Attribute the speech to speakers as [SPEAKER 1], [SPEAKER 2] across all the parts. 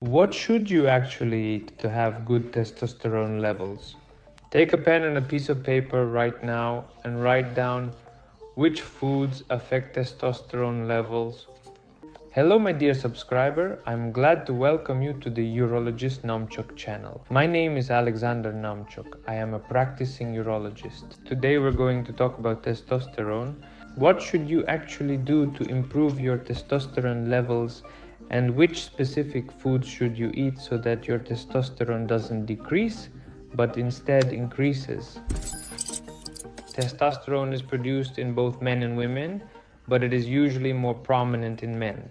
[SPEAKER 1] What should you actually eat to have good testosterone levels? Take a pen and a piece of paper right now and write down which foods affect testosterone levels. Hello my dear subscriber, I'm glad to welcome you to the Urologist Naumchuk channel. My name is Dr.Naumchuk. I am a practicing urologist. Today we're going to talk about testosterone. What should you actually do to improve your testosterone levels, and which specific foods should you eat so that your testosterone doesn't decrease but instead increases? Testosterone is produced in both men and women, but it is usually more prominent in men.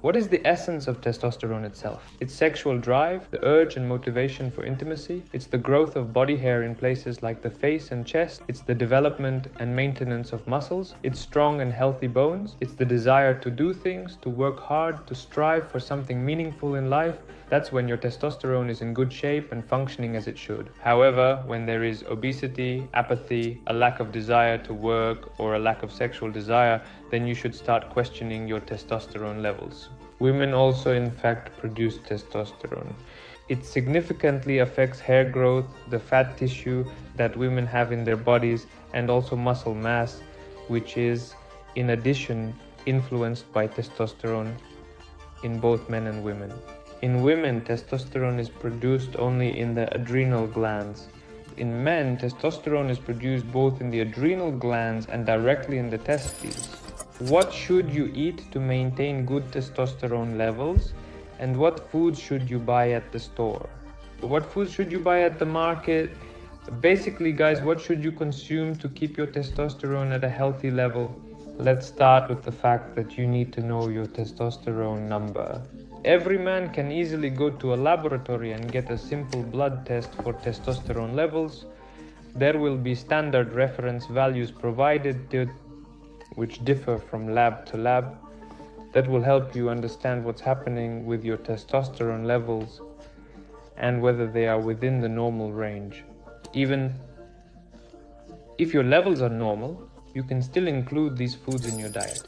[SPEAKER 1] What is the essence of testosterone itself? It's sexual drive, the urge and motivation for intimacy. It's the growth of body hair in places like the face and chest. It's the development and maintenance of muscles. It's strong and healthy bones. It's the desire to do things, to work hard, to strive for something meaningful in life. That's when your testosterone is in good shape and functioning as it should. However, when there is obesity, apathy, a lack of desire to work, or a lack of sexual desire, then you should start questioning your testosterone levels. Women also in fact produce testosterone. It significantly affects hair growth, the fat tissue that women have in their bodies, and also muscle mass, which is in addition influenced by testosterone in both men and women. In women, testosterone is produced only in the adrenal glands. In men, testosterone is produced both in the adrenal glands and directly in the testes. What should you eat to maintain good testosterone levels, and what foods should you buy at the store? What foods should you buy at the market? Basically, guys, what should you consume to keep your testosterone at a healthy level? Let's start with the fact that you need to know your testosterone number. Every man can easily go to a laboratory and get a simple blood test for testosterone levels. There will be standard reference values provided which differ from lab to lab. That will help you understand what's happening with your testosterone levels and whether they are within the normal range. Even if your levels are normal, you can still include these foods in your diet.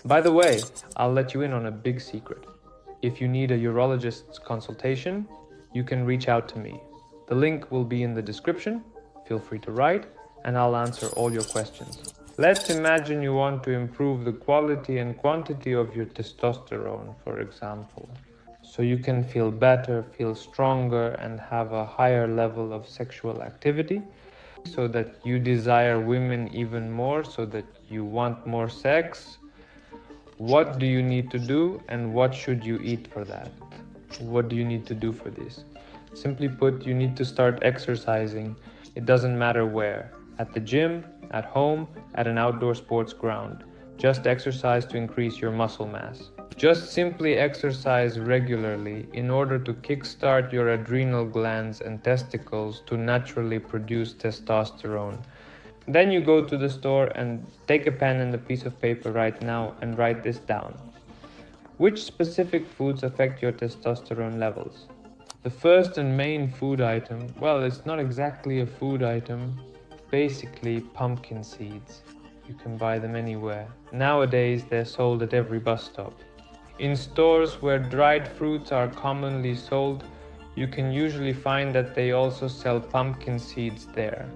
[SPEAKER 1] By the way, I'll let you in on a big secret. If you need a urologist's consultation, you can reach out to me. The link will be in the description. Feel free to write, and I'll answer all your questions. Let's imagine you want to improve the quality and quantity of your testosterone, for example, so you can feel better, feel stronger, and have a higher level of sexual activity, so that you desire women even more, so that you want more sex. What do you need to do, and what should you eat for that? What do you need to do for this? Simply put, you need to start exercising. It doesn't matter where. At the gym, at home, at an outdoor sports ground. Just exercise to increase your muscle mass. Just simply exercise regularly in order to kickstart your adrenal glands and testicles to naturally produce testosterone. Then you go to the store and take a pen and a piece of paper right now and write this down. Which specific foods affect your testosterone levels? The first and main food item, well, it's not exactly a food item, basically pumpkin seeds. You can buy them anywhere. Nowadays they're sold at every bus stop. In stores where dried fruits are commonly sold, you can usually find that they also sell pumpkin seeds there.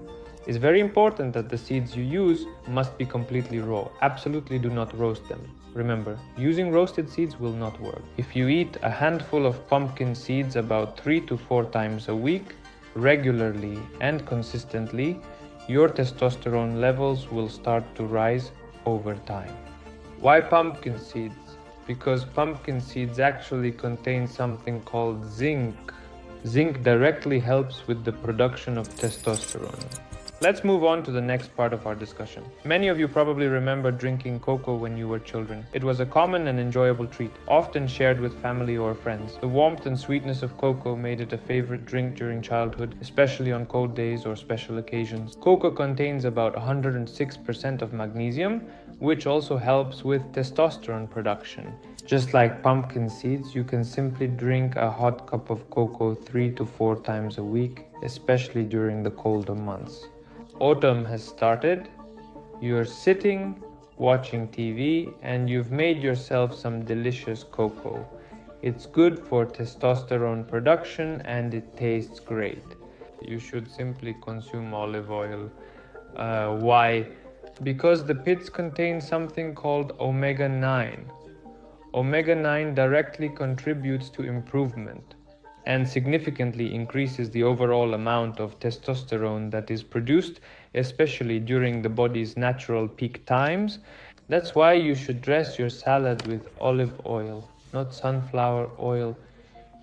[SPEAKER 1] It's very important that the seeds you use must be completely raw. Absolutely do not roast them. Remember, using roasted seeds will not work. If you eat a handful of pumpkin seeds about 3 to 4 times a week, regularly and consistently, your testosterone levels will start to rise over time. Why pumpkin seeds? Because pumpkin seeds actually contain something called zinc. Zinc directly helps with the production of testosterone. Let's move on to the next part of our discussion. Many of you probably remember drinking cocoa when you were children. It was a common and enjoyable treat, often shared with family or friends. The warmth and sweetness of cocoa made it a favorite drink during childhood, especially on cold days or special occasions. Cocoa contains about 106% of magnesium, which also helps with testosterone production. Just like pumpkin seeds, you can simply drink a hot cup of cocoa 3 to 4 times a week, especially during the colder months. Autumn has started. You're sitting, watching TV, and you've made yourself some delicious cocoa. It's good for testosterone production and it tastes great. You should simply consume olive oil. Why? Because the pits contain something called omega-9. Omega-9 directly contributes to improvement and significantly increases the overall amount of testosterone that is produced, especially during the body's natural peak times. That's why you should dress your salad with olive oil, not sunflower oil.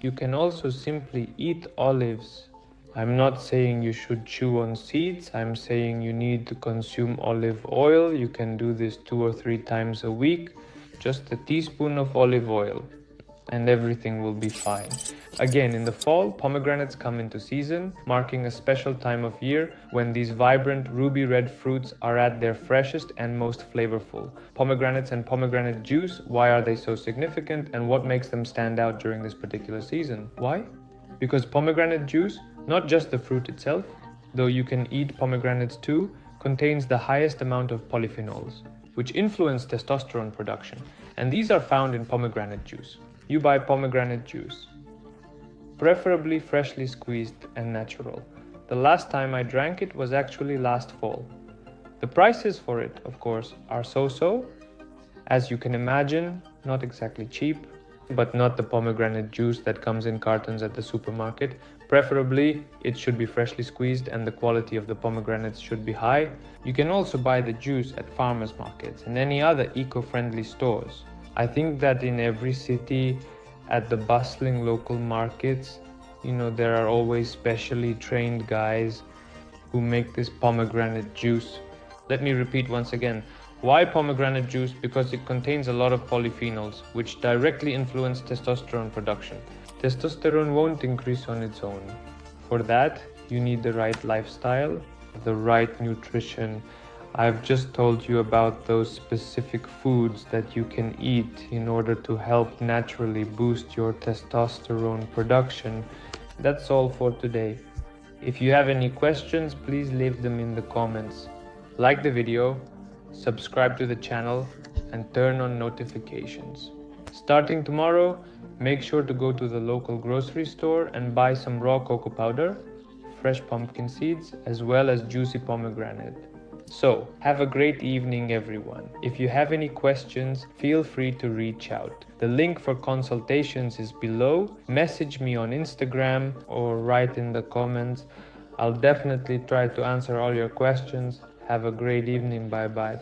[SPEAKER 1] You can also simply eat olives. I'm not saying you should chew on seeds. I'm saying you need to consume olive oil. You can do this 2 or 3 times a week. Just a teaspoon of olive oil and everything will be fine. Again, in the fall, pomegranates come into season, marking a special time of year when these vibrant ruby red fruits are at their freshest and most flavorful. Pomegranates and pomegranate juice, why are they so significant and what makes them stand out during this particular season? Why? Because pomegranate juice, not just the fruit itself, though you can eat pomegranates too, contains the highest amount of polyphenols, which influence testosterone production, and these are found in pomegranate juice. You buy pomegranate juice, preferably freshly squeezed and natural. The last time I drank it was actually last fall. The prices for it, of course, are so-so. As you can imagine, not exactly cheap, but not the pomegranate juice that comes in cartons at the supermarket. Preferably, it should be freshly squeezed and the quality of the pomegranates should be high. You can also buy the juice at farmers markets and any other eco-friendly stores. I think that in every city, at the bustling local markets, there are always specially trained guys who make this pomegranate juice. Let me repeat once again. Why pomegranate juice? Because it contains a lot of polyphenols, which directly influence testosterone production. Testosterone won't increase on its own. For that, you need the right lifestyle, the right nutrition. I've just told you about those specific foods that you can eat in order to help naturally boost your testosterone production. That's all for today. If you have any questions, please leave them in the comments. Like the video, subscribe to the channel, and turn on notifications. Starting tomorrow, make sure to go to the local grocery store and buy some raw cocoa powder, fresh pumpkin seeds, as well as juicy pomegranate. So, have a great evening everyone. If you have any questions, feel free to reach out. The link for consultations is below. Message me on Instagram or write in the comments. I'll definitely try to answer all your questions. Have a great evening. Bye bye.